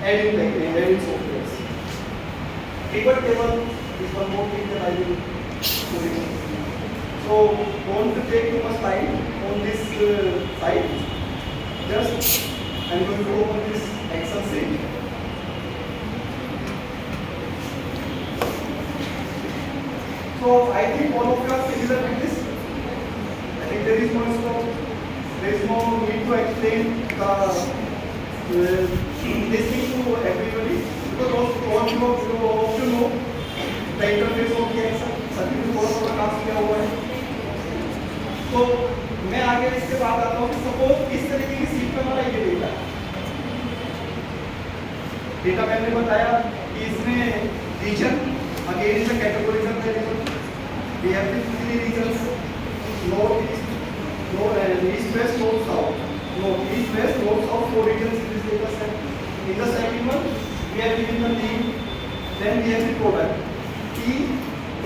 adding language, adding softwares. Pivot table is one more thing that I will show you. So don't take too much time on this side. Just I'm going to open this Excel sheet. So I think all of you are familiar with this. I think there is no scope. There is no need to explain this thing to everybody because all of you know the interface of the Excel. सभी को थोड़ा थोड़ा काम किया हुआ है. तो मैं आगे इसके बाद आता हूँ कि सपोज इस तरीके की शीट पे हमारा ये डेटा है. डेटा मैंने बताया कि इसमें region again is a categorical variable. We have the three regions: north, east, west, north, south. North, east, west, north, south. Four regions in this data set. In the second one, we have given the name. Then we have the product: tea,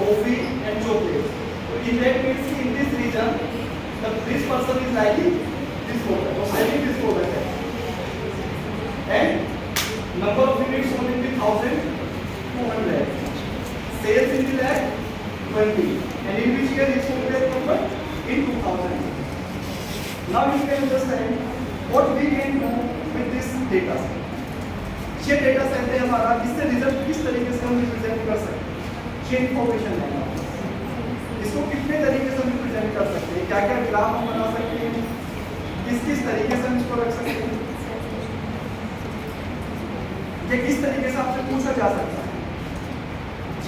coffee, and chocolate. So in that case, in this region, this person is liking this product or selling this product. And number of units sold in the 1,200. Sales in the lakh 20. And in which year it sold their number? In 2000. Now you can understand what we can do with this data set. ये data set है हमारा, इससे result किस तरीके से हम represent कर सकते हैं. ये इंफॉर्मेशन है. इसको कितने तरीके से हम रिप्रेजेंट कर सकते हैं, क्या क्या ग्राफ हम बना सकते हैं, किस तरीके से हम इसको रख सकते हैं, ये किस तरीके से आपसे पूछा जा सकता है.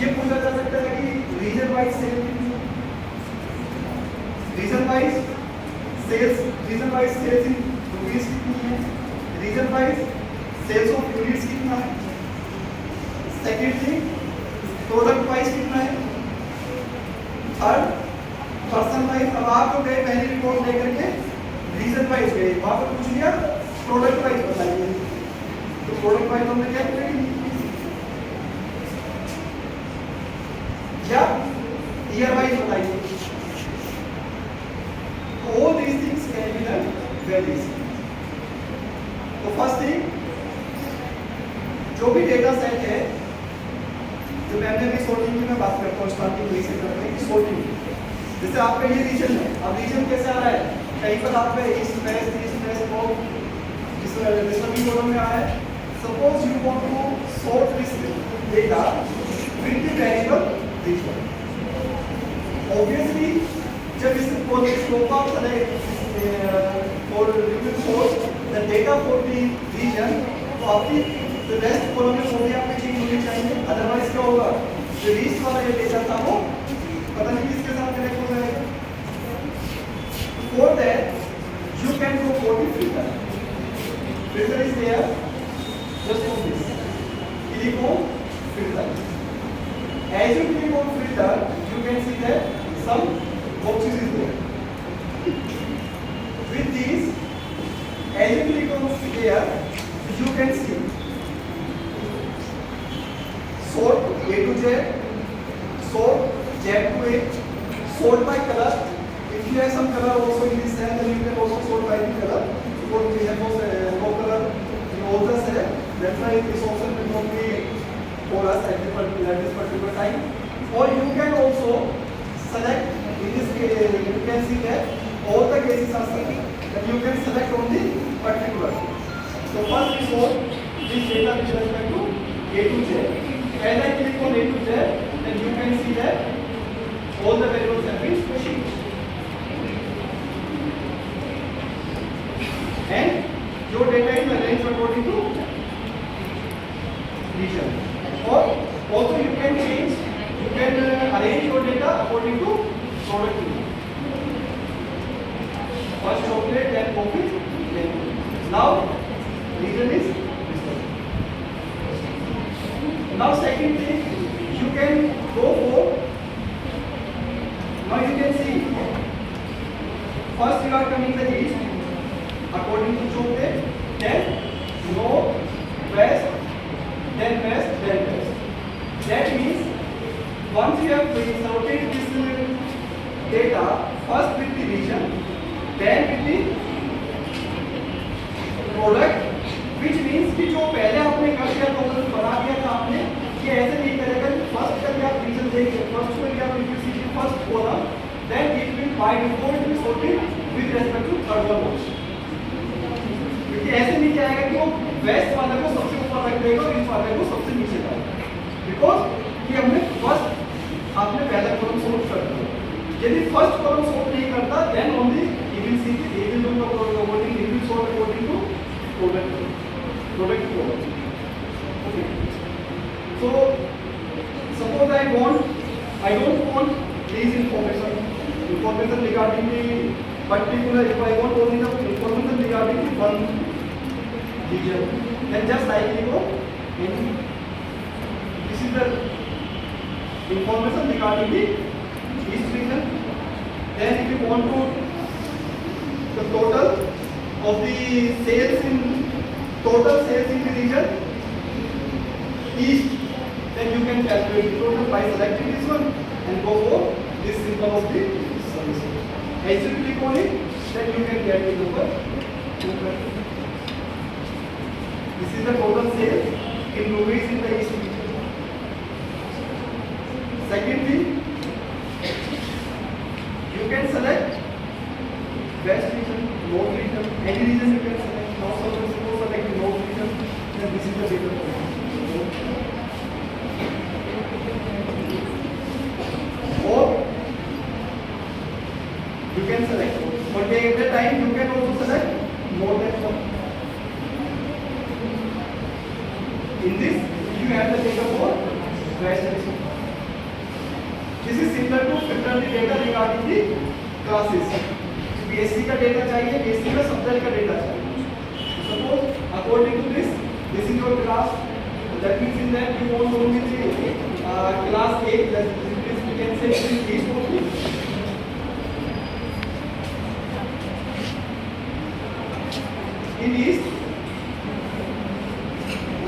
ये पूछा जा सकता है कि रीजन वाइज सेल कितनी है, region wise sales in rupees कितनी है, region wise sales of units कितना है, सेकेंड थिंग प्रोडक्ट वाइज कितना है, थर्ड पर्सन वाइज. अब आप जो गए पहली रिपोर्ट लेकर के रीजन वाइज गए, वहां पर पूछ लिया प्रोडक्ट वाइज बताइए, तो प्रोडक्ट वाइज हमने क्या करेंगे या ईयर वाइज बताइए. All these things can be done very easily. तो फर्स्ट थिंग, जो भी डेटा सेट है, जो मैंने अभी सॉर्टिंग की मैं बात करता हूँ स्टार्टिंग में से करते हैं कि सॉर्टिंग. जैसे आपका ये रीजन है, अब रीजन कैसे आ रहा है, कहीं पर आपका ईस्ट वेस्ट नॉर्थ इस सभी दोनों में आ रहा है. Suppose you want to sort this data with the variable region. Obviously जब इस scope of for sort the data for the region, तो आपकी रेस्ट कॉलम में वो भी आपको चेंज होनी चाहिए. अदरवाइज क्या होगा, जो लीस्ट वाला ये डेटा था वो पता नहीं किसके साथ कनेक्ट हो जाएगा. For that you can go for the filter. Filter is there just for this. Click on filter. As you click on filter you can see that some boxes is there. With these, as you click on here, you can see sort A to Z, sort Z to A, sort by color. If you have some color also in this cell, then you can also sort by the color. Suppose we have no color in all the cell, that's why this option will not be for us at this particular time. Or you can also select, in this case you can see that all the cases are selected, that you can select only particular. So first we sort this data with respect to A to Z. As I click on A to Z, then you can see that all the variables have been changed. And your data is arranged according to region. Or also you can change, you can arrange your data according to product region. First chocolate, then coffee, then tea. Now region is this one. Now second thing, you can go for, now you can see first you are coming the east according to chocolate, then north, west, then west. That means once you have sorted this data first with the region, then with the product, which means कि जो पहले आपने कर ये ऐसे नहीं करेगा कि फर्स्ट का भी आप रीजन देखिए, फर्स्ट में क्या if you see the first column then it will by default be sorted with respect to third one also, क्योंकि ऐसे नहीं जाएगा कि वो वेस्ट वाले को सबसे ऊपर रख देगा और इस वाले को सबसे नीचे लाएगा, बिकॉज कि हमने फर्स्ट आपने पहला कॉलम सॉर्ट कर दिया। यदि फर्स्ट कॉलम सॉर्ट नहीं करता then only you will see the you will do the according you will sort according to product column. Okay, so suppose I don't want these information regarding the particular, if I want only the information regarding the one region, then just I click on in, this is the information regarding the east region. Then if you want to the total of the sales in the region east, then you can calculate the total by selecting this one and go for this symbol of the service. As you click on it, then you can get the number. This is the total sales in rupees in the east region. Second thing, you can select west region, north region, any region you can select. Now suppose select north region, then this is the data. Or you can select, but at the time you can also select more than one. In this, you have the data for west region. This is similar to filter the data regarding the classes. BSc का data चाहिए, BSc का subject का data चाहिए. Suppose according to this is your class. That means in that you want only the class A, that is we can say it is east only. In east,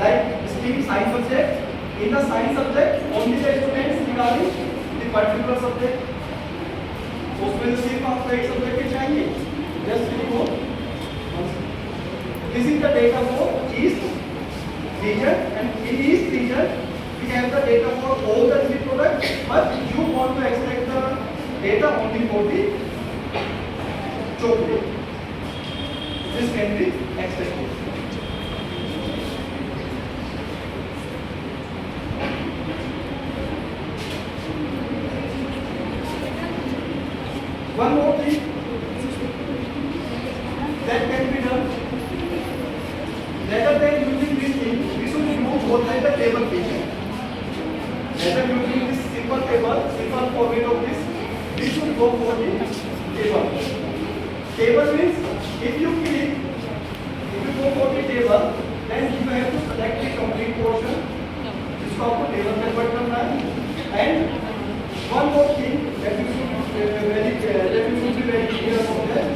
like stream science subject, in the science subject only the students regarding the particular subject. उसमें जो सिर्फ आपको एक subject के चाहिए, just click on. This is the data for east region, and in east region we have the data for all the three products, but you want to extract the data only for the chocolate. This can be extracted. One more thing that can be done, rather than using this thing, we should remove both like the table feature. Rather than using this simple table, simple format of this, we should go for the table. Table means if you go for the table, then you have to select the complete portion. जिसको आपको table convert करना है. And one more thing that you should be very clear about that.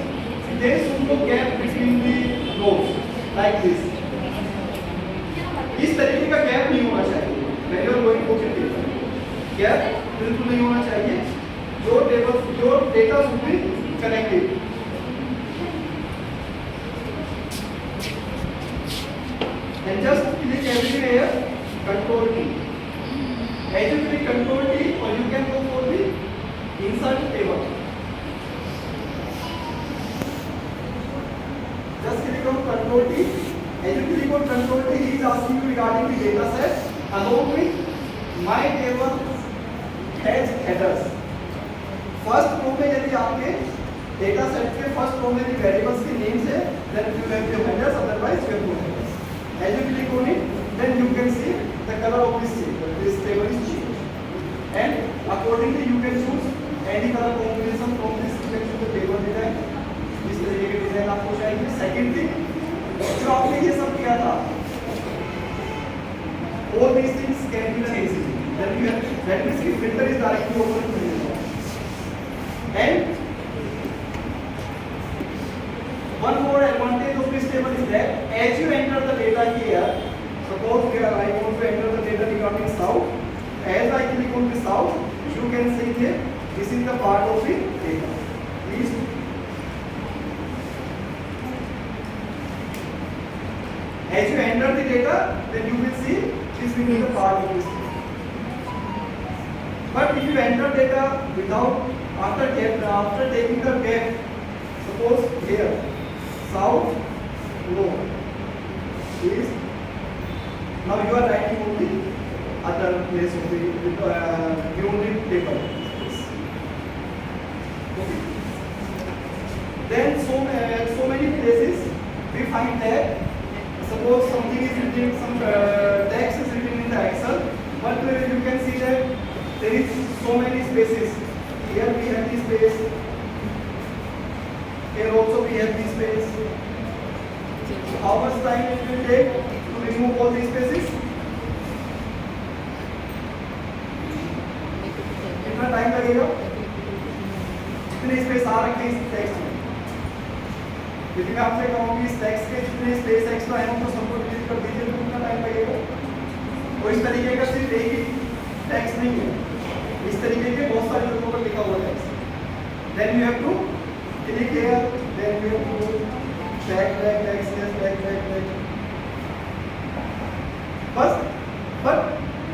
There should no gap between the rows like this. इस तरीके का gap नहीं होना चाहिए. When you are going for the table, gap बिल्कुल नहीं होना चाहिए. Your data should be connected. And just click everywhere, Control T. As you click Control T, or you can go for the insert table. Just click on Control T. As you click on Control T, he is asking you regarding the data set. Along with my table has headers. First row में यदि आपके data set के first row में the variables के names है, then you have your headers. Otherwise, you have no headers. As you click on it, then you can see the color of this table. This table is changed, and accordingly you can choose any color combination from this. You can choose the table design. इस तरीके के design आपको चाहिए. Second thing, जो आपने ये सब किया था, all these things can be done easily. Then you have, that means the filter is directly open to you. And one more advantage of this table is that as you enter the data here, suppose here I want to enter the data regarding south. As I click on the south, you can see here this is the part of the data. East. As you enter the data, then you will see this will be the part of this data. But if you enter data without after taking the gap, suppose here south north is, now you are writing only other place of the only table. Okay. Then so many places we find that suppose something is written, some text is written in the Excel, but you can see that there is so many spaces. Here we have this space. Here also we have this space. So how much time it will take to remove all these spaces? कितना time लगेगा? कितने space आ रखे इस text में? यदि मैं आपसे कहूँ कि इस टेक्स्ट के जितने स्पेस एक्स्ट्रा है उनको सबको डिलीट कर दीजिए तो कितना टाइम लगेगा? और इस तरीके का सिर्फ एक ही टेक्स्ट नहीं है, इस तरीके के बहुत सारे जगहों पर लिखा हुआ text. Then you have to click here, then you have to back text. But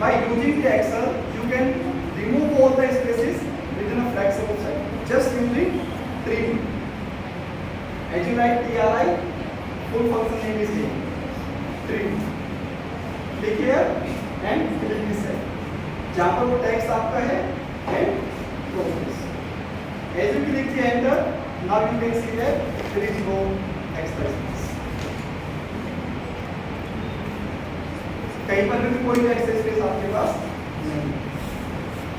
by using the Excel, you can remove all the spaces within a fraction of second. Just using trim. As you write TRI, full function name is trim. Click here and click this cell. जहाँ पर वो text आपका है and progress. As you click the enter, now you can see that there is no extra space. कहीं पर भी कोई extra space आपके पास नहीं.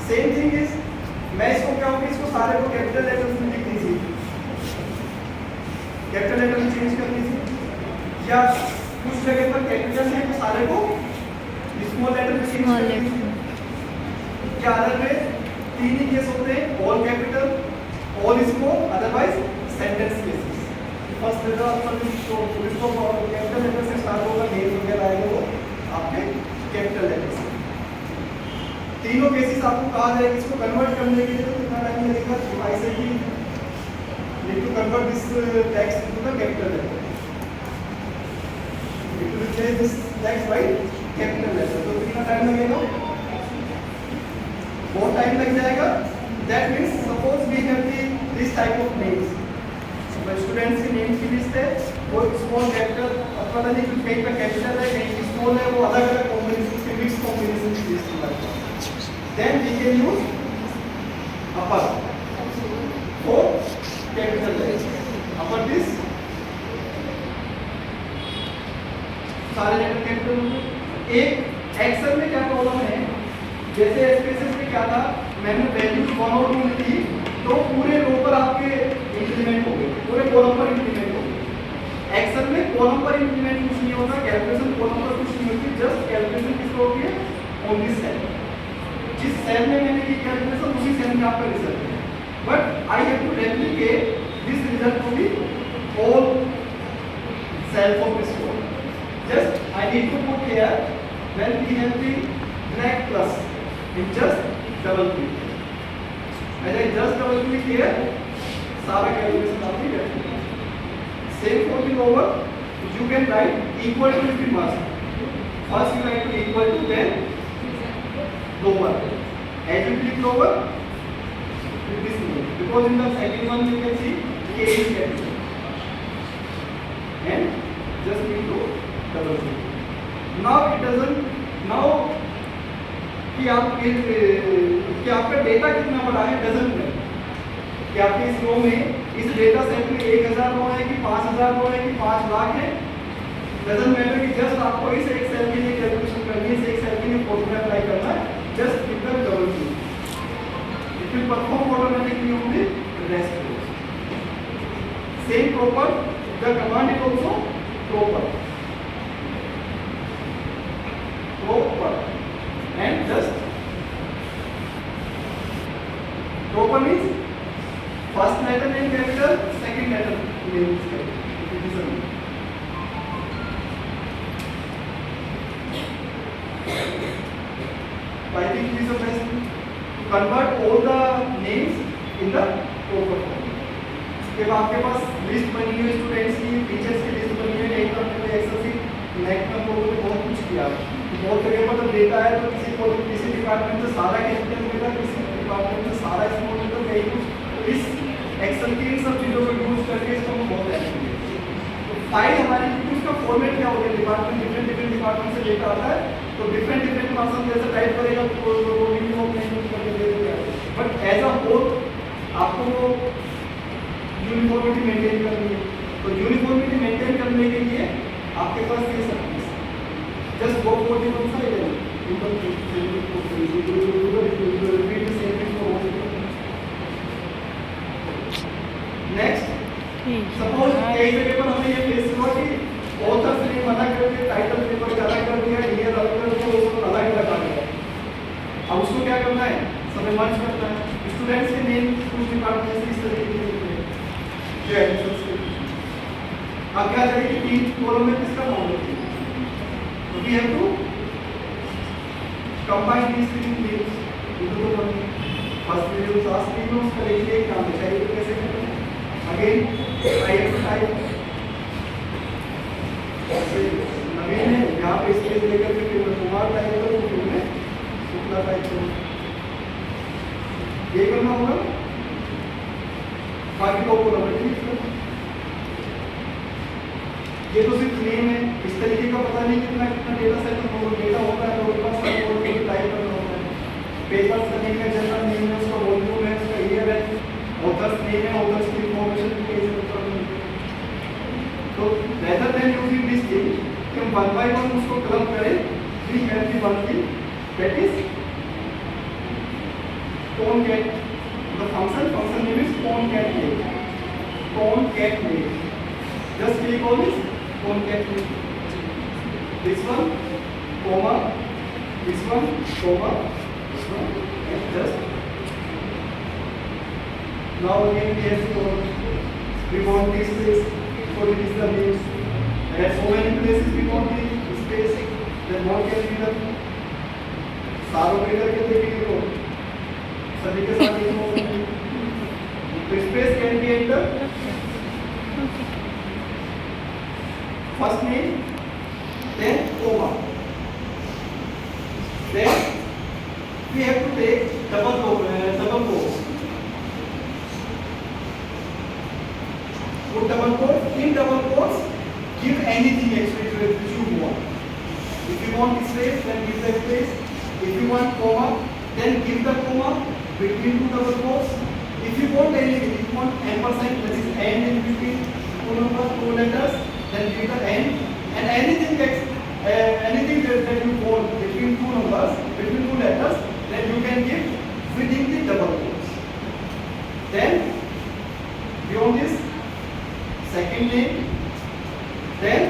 सेम थिंग इज, मैं इसको क्या होगा, इसको सारे को कैपिटल लेटर्स में लिख दीजिए, कैपिटल लेटर में चेंज कर दीजिए, या कुछ जगह पर कैपिटल है तो सारे को स्मॉल लेटर में चेंज कर दीजिए. क्या अदर में तीन ही केस होते हैं, all capital, all small, otherwise sentence cases. First letter आपका इसको कैपिटल लेटर से स्टार्ट होगा, नेम वगैरह आएगा वो आपके कैपिटल लेटर से. तीनों केसेस आपको कहा जाएगा. इसको कन्वर्ट करने के लिए तो कितना टाइम लगेगा? ऐसे ही need to convert this text into the capital letter. Need to replace this text by capital letter. तो कितना टाइम लगेगा? बहुत टाइम लग जाएगा. That means suppose we have this type of names. Students की नेम्स की लिस्ट है, वो स्मॉल कैपिटल पता नहीं कुछ कहीं पर कैपिटल है कहीं स्मॉल है, वो अलग अलग कॉम्बिनेशन के मिक्स कॉम्बिनेशन की लिस्ट है. Then we can use upper for capital letters. Upper this सारे लेटर कैपिटल होंगे. एक एक्सेल में क्या प्रॉब्लम है, जैसे स्पेसेस में क्या था, मैंने वैल्यूज 1 और 2 ली तो पूरे रो पर आपके इंक्रीमेंट हो गए, पूरे कॉलम पर इंक्रीमेंट हो गए. एक्सेल में कॉलम पर इंक्रीमेंट कुछ नहीं होता, कैलकुलेशन कॉलम पर कुछ नहीं होती, जस्ट कैलकुलेशन किस होती है, ऑन दिस सेल. जिस सेल में मैंने की कैलकुलेशन उसी सेल में आपका रिजल्ट है. But I have to replicate this result to be all cell of this row. Just I need to put here when we have the black plus in just double click. When I just double click here, सारा calculation आपकी रहती है. Same for the lower, you can write equal to the first. First you write to equal to, then lower. As you click lower, it is new. Because in the second one you can see K is capital. And just need to double click. Now it doesn't. Now कि आपका data कितना बड़ा है doesn't matter. कि आपके इस रो में इस डेटा सेट में 1000 रो है कि 5000 रो है कि 5 लाख है, डजंट मैटर. कि जस्ट आपको इस एक सेल के लिए कैलकुलेशन करनी है, इस एक सेल के लिए फॉर्मूला अप्लाई करना है. जस्ट क्लिक कर double click, it will perform automatically on the rest rows. Same proper, the command is also proper and just proper means first letter name capital, second letter name is capital. It is a name. So I think it is the best to convert all the names in the proper form. जब आपके पास list बनी हुई students की, teachers की list बनी हुई है, एक तो एक्सेल शीट नेट में बहुत कुछ किया. फोर्थ जगह पर जब डेटा है तो किसी डिपार्टमेंट से सारा कैपिटल मिलेगा, किसी डिपार्टमेंट से सारा स्मॉल मिलेगा, कहीं कुछ। तो इस एक्सेल की इन सब चीज़ों को यूज करके इसको हम बहुत हेल्प करेंगे। तो फाइल हमारी उसका फॉर्मेट क्या हो गया, डिपार्टमेंट डिफरेंट डिपार्टमेंट से डेटा आता है तो डिफरेंट पर्सन जैसे टाइप करेगा तो वो वीडियो अपने यूज करके दे देगा। बट एज अ होल आपको वो यूनिफॉर्मिटी मेंटेन करनी है। तो यूनिफॉर्मिटी मेंटेन करने के लिए आपके पास ये सब just go for the one side and you can repeat the same thing for one. Next, suppose कई जगह पर हमें ये फेस हुआ कि ऑथर से मना करके टाइटल पेपर अलग कर दिया, ईयर अलग कर दिया, उसको अलग लगा दिया। अब उसको क्या करना है, समय मर्ज करना है। स्टूडेंट्स के नेम कुछ डिपार्टमेंट से इस तरीके से लिखते हैं जो एडिशनल से। अब क्या करेंगे, तीन कॉलम में किसका नाम लिखेंगे। We have to combine these three names into the one. First we use last three names का लिखिए एक नाम चाहिए तो कैसे करते हैं। Again I have to type नवीन है यहाँ पे स्पेस लेकर के फिर मैं कुमार टाइप करूँ फिर मैं शुक्ला टाइप करूँ, ये करना होगा। बाकी दो को नंबर ठीक है। ये तो सिर्फ नेम है, इस तरीके का पता नहीं कितना कितना डेटा सेट में डेटा होता है तो उसके पास सब टाइप करना होता है। पेपर्स का नेम है, जनरल नेम है, उसका वॉल्यूम है, उसका ईयर है, ऑथर्स नेम है, ऑथर्स की इंफॉर्मेशन भी कैसे करते। तो rather than using this thing कि हम वन बाय वन उसको क्लब करें, we have the one thing that is concat. The function name is concatenate. Concatenate. Just click on this concatenate. This one, comma, this one, comma, this one, and just. Now again we have to we want this space, so it is the name. And at so many places we want the space. Then what can be done? सारों पे करके देखेंगे तो सभी के साथ एक हो सकती है। तो space can be enter first name, then comma, then we have to take double quotes. Put double quote, in double quotes give anything actually which you want. If you want space, then give the space. If you want comma, then give the comma between two double quotes. If you want anything, if you want ampersand, that is and in between two numbers, two letters, then give the and. And anything that you want between two numbers, between two letters, then you can give within the double quotes. Then beyond this, second name, then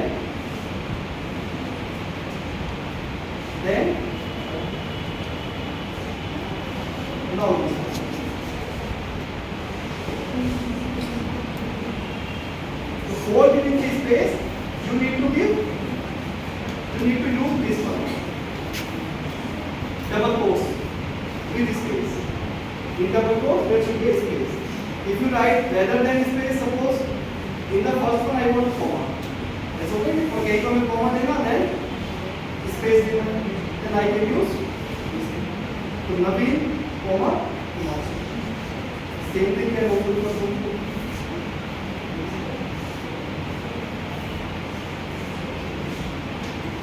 now this one. So for giving this space, you need to use this one. Double quotes with space. In double quotes, there should be a space. If you write rather than space, suppose in the first one I want comma. That's okay. For कहीं को मैं comma देना, then space देना, then I can use this. तो नवीन comma same thing can also be done.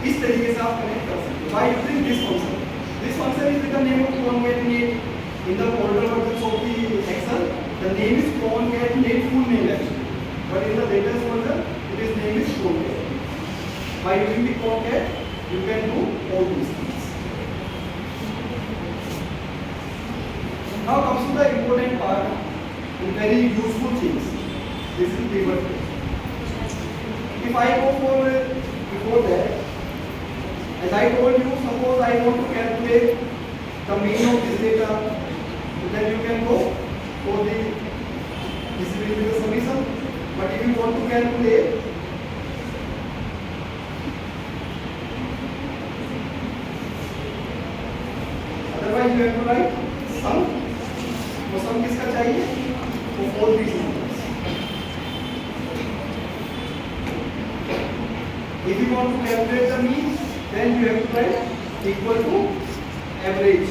इस तरीके से आप कनेक्ट कर सकते हो by using this function. This function is with the name of concatenate. In the older versions of the Excel, the name is concatenate full name actually. But in the latest version, its name is concat. By using the concat, you can do all these things. Now comes to the important part and very useful things. This is pivot table. If I go for before that, as I told you, suppose I want to calculate the mean of this data, then you can go for the this will be the solution. But if you want to calculate otherwise you have to write sum. तो sum किसका चाहिए? तो all these numbers. If you want to calculate the mean, then you have to write equal to average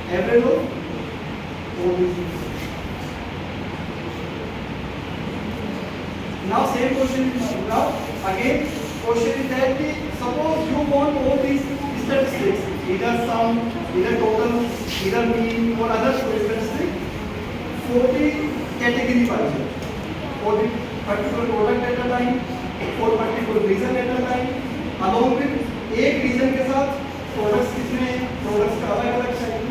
of all these. Now same question. Now again question is that suppose you want all these statistics, either sum, either total, either mean or other statistics for the category wise, for the particular product at a time, for particular region at a time, along with एक region के साथ products कितने products का अलग अलग चाहिए,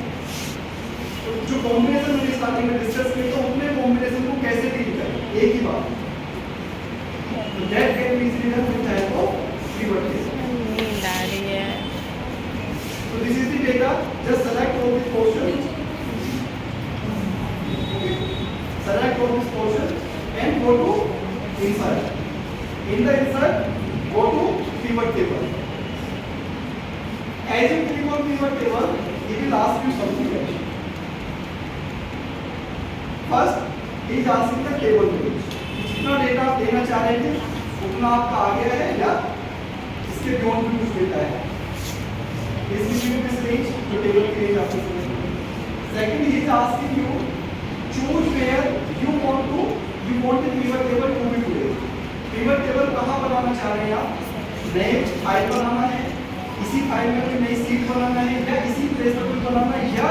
तो जो combination मैंने starting में discuss किया तो उतने combination को कैसे deal करें एक ही बात, तो that can be easily done with help of pivot table. So this is the data. Just select all this portion. Okay. Select all this portion and go to insert. In the insert, go to pivot table. As you click on pivot table, it will ask you something. First, he is asking the table page. जितना data आप देना चाह रहे थे, उतना आपका आ गया है या इसके बियॉन्ड भी कुछ डेटा है? This range, the table range after second he is asking you choose where you want the pivot table to be placed. Pivot table कहाँ बनाना चाह रहे हैं आप? नए फाइल बनाना है, इसी फाइल में कोई नई सीट बनाना है या इसी प्लेस पर कुछ बनाना है या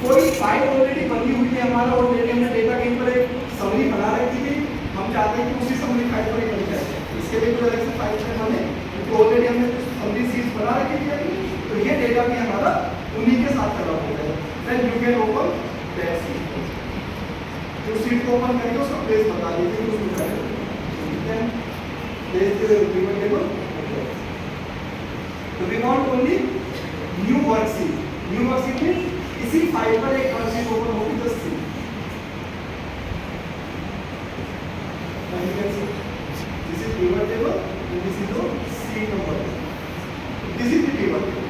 कोई फाइल ऑलरेडी बनी हुई है हमारा ऑलरेडी हमने डेटा कहीं पर एक समरी बना रखी थी, हम चाहते हैं कि उसी समरी फाइल पर ही बन जाए, इसके लिए कोई अलग से फाइल बनाने क्योंकि ऑलरेडी हमने समरी सीट बना रखी थी, तो ये डेटा भी हमारा उन्हीं के साथ करना होता है. Then you can open that sheet. जो शीट को ओपन करके उसका प्लेस बता दीजिए कि उसमें जाए. Then place the pivot table. So we want only new worksheet. New worksheet means इसी फाइल पर एक वर्कशीट ओपन होगी 10 सी. Now you can see this is pivot table and this is the sheet number. This is the pivot table.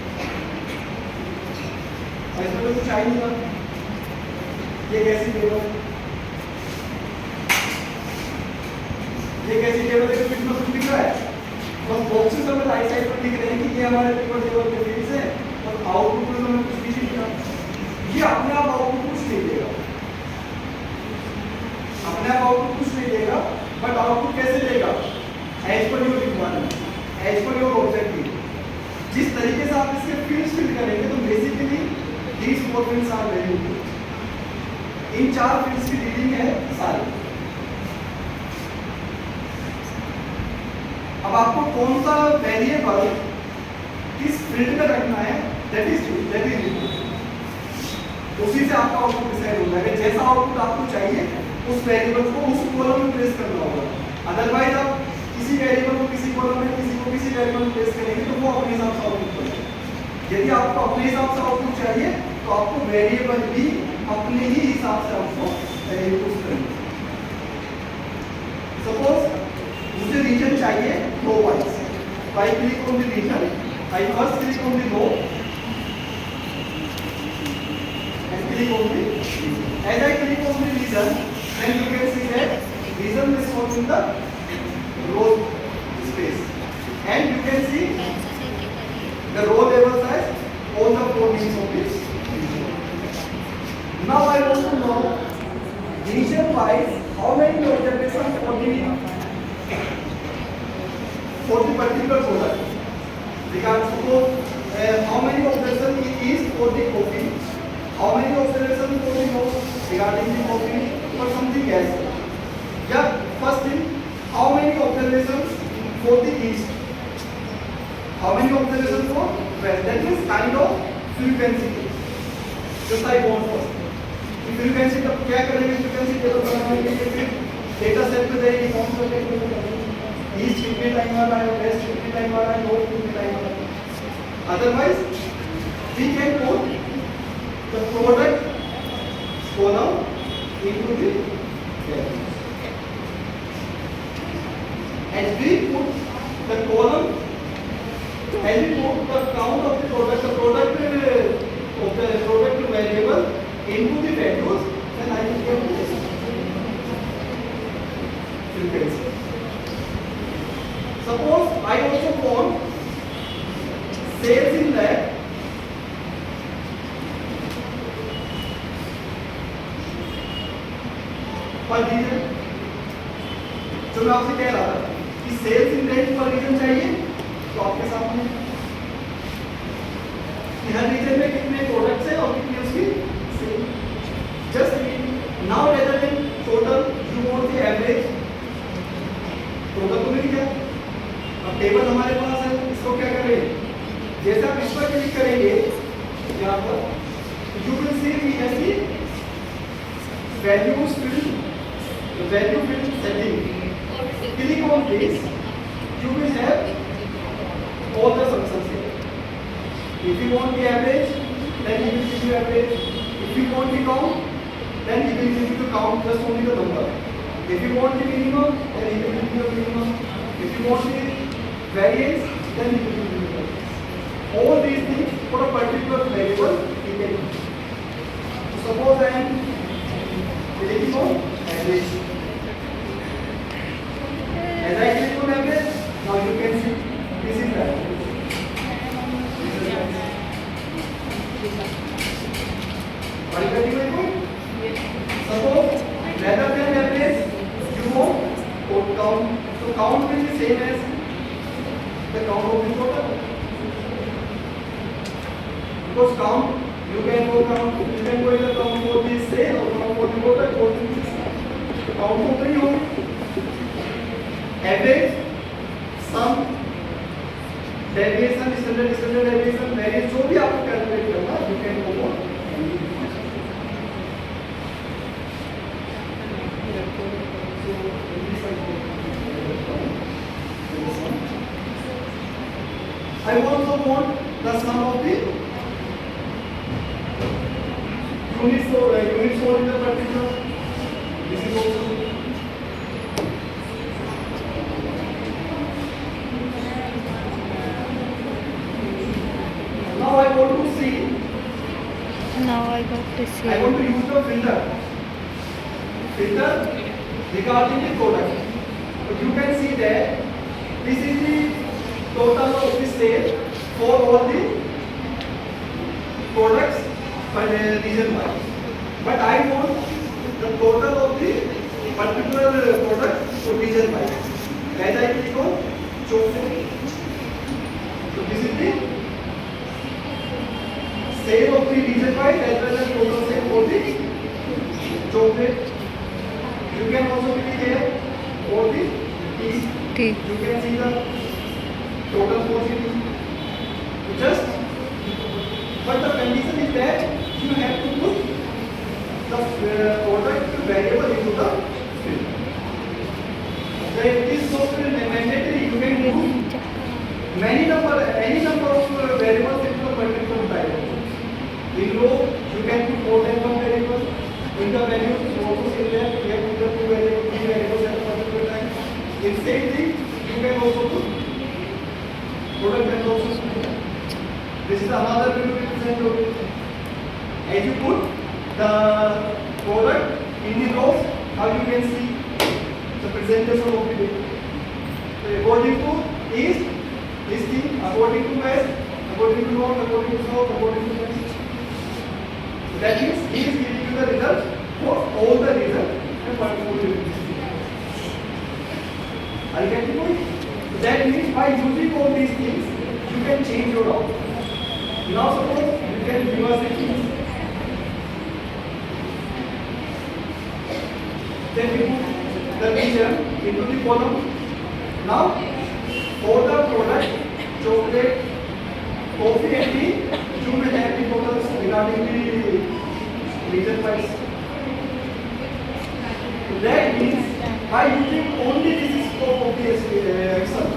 ऐसा तो कुछ आई नहीं था. ये कैसी टेबल? ये कैसी टेबल है? कितना कुछ दिख रहा है? बस बॉक्सेस हमें राइट साइड पर दिख रहे हैं कि ये हमारे पेपर टेबल के फील्ड्स हैं और आउटपुट में हमें कुछ भी नहीं दिख रहा. ये अपने आप आउटपुट कुछ नहीं देगा. अपने आप आउटपुट कुछ नहीं देगा, बट आउटपुट कैसे देगा? As per your requirement, as per your objective. जिस तरीके से आप इसके फील्ड्स फिल करेंगे तो basically these four fields are very important. इन चार फील्ड्स की डीलिंग है सारी. अब आपको कौन सा वेरिएबल किस फील्ड में रखना है that is important. उसी से आपका आउटपुट डिसाइड होता है. जैसा आउटपुट आपको चाहिए उस वेरिएबल को उस कॉलम में प्लेस करना होगा. अदरवाइज आप किसी वेरिएबल को किसी कॉलम में किसी को किसी वेरिएबल में प्लेस करेंगे तो वो अपने हिसाब से आउटपुट करेगा. यदि आपको अपने हिसाब से आउटपुट चाहिए तो आपको वेरिएबल भी अपने ही हिसाब से आपको यूज करना. सपोज मुझे रीजन चाहिए row wise. I click on the region, I first click on the row and click on the region. As I click on the region then you can see that region is for in the row space and you can see the row labels as all the four names of this. Now I want to know region wise how many observations for the particular product. Regarding suppose how many observations is for the coffee, how many observations for the nose regarding the coffee or something else. Yeah, first thing, how many observations for the east. How many observations for west? That is kind of frequency. Just I want first. Frequency तब क्या करेंगे? Frequency table बनाने के लिए data set में जाएगी कौन सा टेबल ईस्ट कितने टाइम वाला है, वेस्ट कितने टाइम वाला है, नॉर्थ कितने टाइम वाला है. Otherwise we can put the product column into the table and we put the column and we put the count of the product variable into the values, then I will get this frequency. Suppose I also want sales in lakh पर reason. जो मैं आपसे कह रहा था कि sales in range पर reason चाहिए, तो आपके सामने कि हर रीजन में कितने प्रोडक्ट्स हैं और कितनी उसकी sale. Just now rather than total you want the average, total तो मिल गया। अब टेबल हमारे पास है, इसको क्या करें, जैसे आप इस पर क्लिक करेंगे यहाँ पर यू विल सी ऐसी values field, value field setting. Click on this. You will have all the functions here. If you want the average, then he will give you average. If you want the count, then he will give you the count just only the number. If you want the minimum, then he will give you the minimum. If you want the variance, then he will give you the variance. All these things for a particular variable he can use. So suppose I am clicking on average. As I click on average, now you can see this is the average. Are you getting my point? Suppose rather than average, you want count. So count will be same as the count of the total. Because count, you can go either count for the sale or count for the total or the count for the unit. Average, sum, deviation, standard deviation, variance, जो भी आपको calculate करना है, you can go for. I also want the sum of the units sold in the particular. This is also. Now I want to see. Now I got to see. I want to use the filter. Filter regarding the product. So you can see that this is the total of the sale for all the products per region wise. But I want the total of the particular product for region wise. As I click on chocolate. So this is the sale of the region wise as well as total sale for the chocolate. You can also click here for the tea. You can see the total quantity. Just, but the condition is that you have to put the product variable into the field. So if this software is mandatory, you can use any number of variables into the particular variable. In row, you can put more than one variable. In the value, you also see that you have put the three variables at a particular time. In same thing, you can also put product and also. This is another way to represent your. As you put the product in the rows, how you can see the presentation of the data. So according to east, this thing, according to west, according to north, according to south, according to west. That means he is giving you the result for all the results and particular. Are you getting it? That means by using all these things, you can change your output. Now suppose you can reverse the things. Then we put the region into the column. Now for the product, chocolate, coffee and tea, you will have the totals regarding the region wise. That means by using only this scope of the Excel,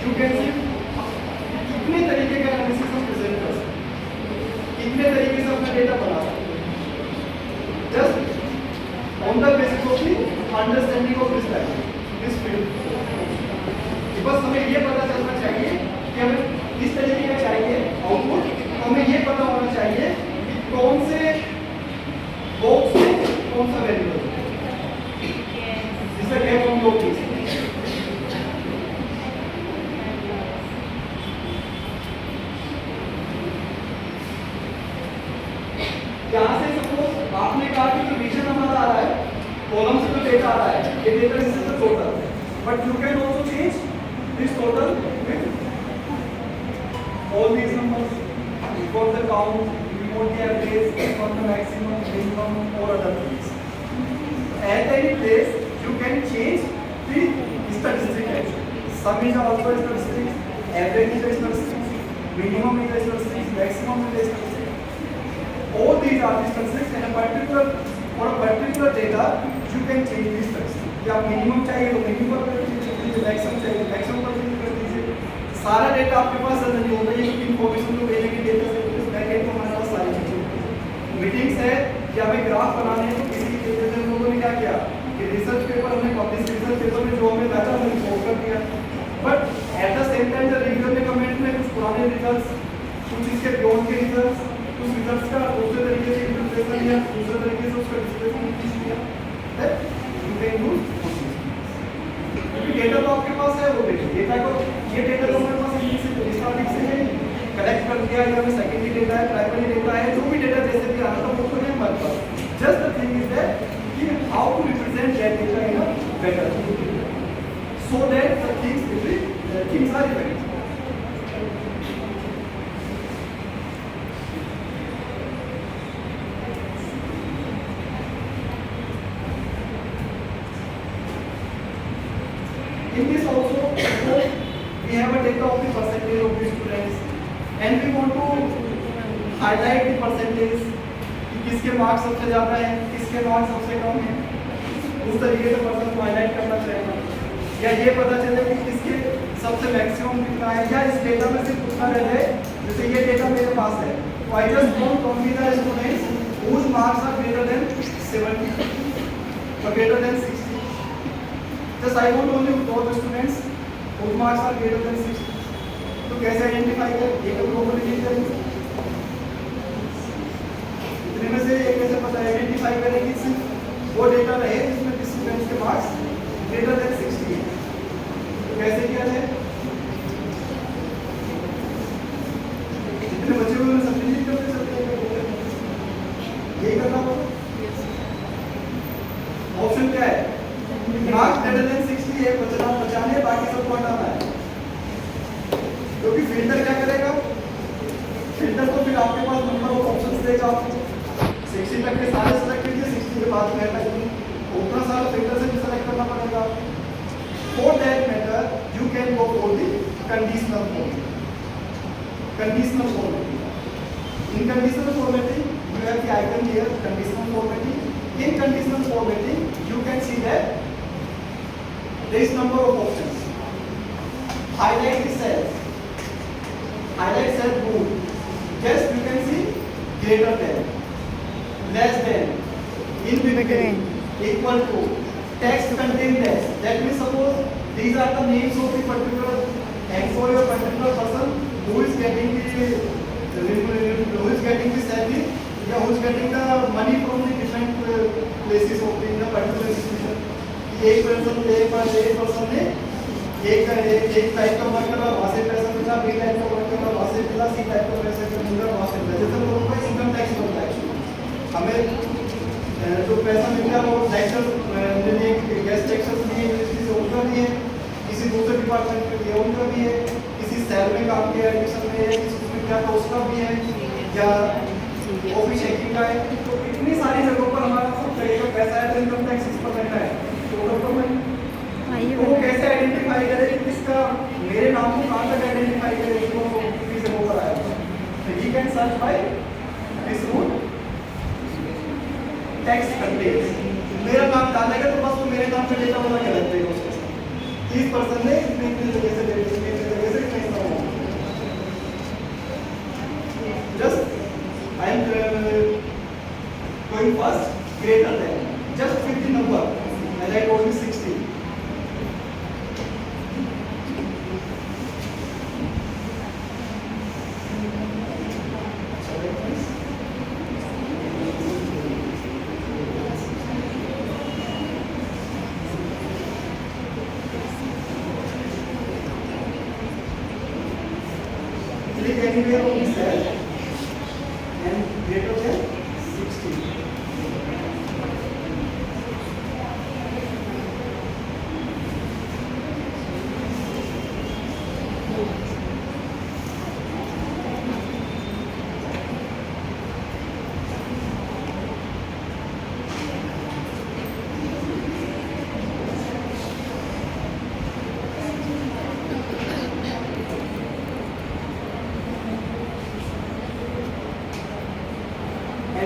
you can see कितने तरीके का analysis हम present कर सकते हैं, कितने तरीके से अपना डेटा बना सकते हैं, just on the basis of the understanding of this language, this field. बस हमें ये पता चलना चाहिए कि हमें किस तरीके का चाहिए आउटपुट, हमें ये पता होना चाहिए कि कौन से बॉक्स में कौन सा वेरिएबल है। जिससे गैप हम लोग देख सकते हैं। कॉलम से जो डेटा आ रहा है, ये data is the total, but you can also change this total with all these numbers for the count, remote the average, for the maximum, minimum, or other things. At any place, you can change the statistic actually. Sum is also a statistic, average is a statistic, minimum is a statistic, maximum is a statistic. All these are the statistics, and for a particular data, you can change the statistic. या minimum चाहिए तो minimum पर change कर दीजिए, maximum चाहिए तो maximum पर change कर दीजिए. सारा डेटा आपके पास नहीं होगा, ये इन्फॉर्मेशन जो भेजेंगे डेटा से उस बैकएंड में हमारे पास सारी चीजें मीटिंग्स है या हमें ग्राफ बनाने हैं, तो किसी जैसे लोगों ने क्या किया कि रिसर्च पेपर हमने पब्लिश, रिसर्च पेपर में जो हमें डाटा हमने रिपोर्ट कर दिया, but at the same time the reviewer ने कमेंट में कुछ पुराने रिजल्ट्स, कुछ इसके बियॉन्ड के रिजल्ट्स, कुछ रिजल्ट्स का दूसरे तरीके से इंटरप्रिटेशन दिया, दूसरे तरीके से उसका डिस्प्लेसमेंट दिया है, यू कैन यूज डेटा तो आपके पास है, वो डेटा को ये डेटा तो हमारे पास स्टार्टिंग से है, कलेक्ट कर दिया, या सेकेंडरी डेटा है, प्राइमरी डेटा है, जो भी डेटा जैसे भी आना था वो तो है हमारे पास. Just the thing is that कि how to represent that data in a better so that the things are effective. In this also, we have a data of the percentage of the students, and we want to highlight the percentage कि किसके marks सबसे ज़्यादा हैं, किसके marks सबसे कम हैं, उस तरीके से पर्सन को हाईलाइट करना चाहिए. या ये पता चले कि किसके सबसे मैक्सिमम कितना है, या इस डेटा में सिर्फ उतना रह जाए, जैसे ये डेटा मेरे पास है, तो I just want only the students whose marks are greater than 70 or greater than 60. Just I want only all the students whose marks are greater than 60. तो कैसे आइडेंटिफाई करें, ये तो प्रोबेबिलिटी करेंगे. इतने में से ये कैसे पता आइडेंटिफाई करें कि सिर्फ वो डेटा रहे जिसमें स्टूडेंट्स के मार्क्स ग्रेटर देन 60 है. तो कैसे किया जाए, जितने बच्चे हुए उन्हें सब्सिडी करते चलते यही करना होगा. ऑप्शन क्या है, मार्क्स ग्रेटर देन 60 है, बचाने बाकी सबको हटाना है. क्योंकि फिल्टर क्या करेगा, फिल्टर तो फिर आपके पास नंबर ऑफ ऑप्शंस देगा. 60 तक के सारे सेलेक्ट कीजिए, 60 के बाद में उतना सारा फिल्टर से भी सेलेक्ट करना पड़ेगा. For that matter you can go for the conditional formatting. Conditional formatting, in conditional formatting you have the icon here, conditional formatting. In conditional formatting, you can see that there is number of options. Highlight the cells. Highlight cell bold. Just you can see greater than, less than, in between, equal to, text contain less. That means suppose these are the names of the particular employee or particular person who is getting the salary. या who is getting the money from the different places of the particular institution. एक person ने एक type का work करा, वहाँ से पैसा मिला, बी टाइप का वर्क करा, वहाँ से मिला, सी टाइप का पैसा मिला, वहाँ से मिला. जैसे लोगों का इनकम टैक्स बनता है, हमें जो पैसा मिल गया वो टैक्सेस लिए, गैस टैक्सेस लिए, यूनिवर्सिटी से उनका भी है, किसी दूसरे डिपार्टमेंट के लिए उनका भी है, किसी शहर में काम किया एडमिशन में है, किसी उसमें क्या था उसका भी है, या ऑफिस चेकिंग का है. तो इतनी सारी जगहों पर हमारा सब जगह का पैसा है, तो इनकम टैक्स इस पर लगता है. तो वो कैसे आइडेंटिफाई करे कि किसका मेरे नाम को कहाँ तक आइडेंटिफाई करे, उसको किसी से होकर आया. तो he can search by this rule tax contains. मेरा नाम डालेगा तो बस वो मेरे नाम पे डेटा होना क्या लगता है उसके साथ. इस पर्सन ने इतनी जगह से just I am going first greater than, just pick the number as I told you 60. Click anywhere on this cell and greater than 60.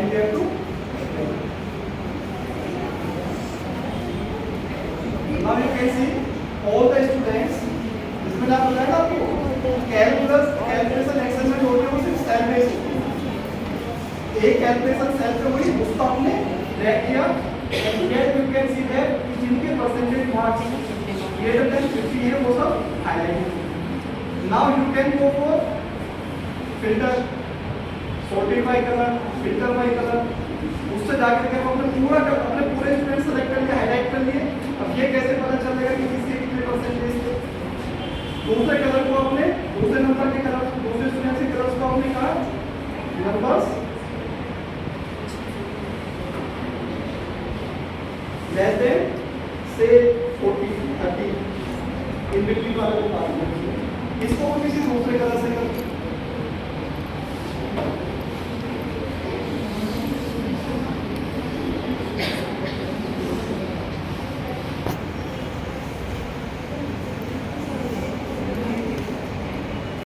and you have to now you can see all the students इसमें ना बताया ना आपको calculation exercise होती है वो सिर्फ cell based होती है एक कैलकुलेशन सेल पे हुई उसको आपने रैक किया and here you can see that जिनके परसेंटेज मार्क्स greater than 50 है वो सब highlight now you can go for filter sorted by color filter by color उससे जाकर के हम अपने पूरे स्टूडेंट सेलेक्ट करके हाईलाइट कर लिए अब ये कैसे पता चलेगा कि किसके कितने परसेंटेज थे दूसरे कलर को आपने दूसरे नंबर के कलर दूसरे स्टूडेंट के कलर्स को आपने कहा नंबर्स लेस देन से 40 30 इन बिटवीन वाले को पास इसको किसी दूसरे कलर से कर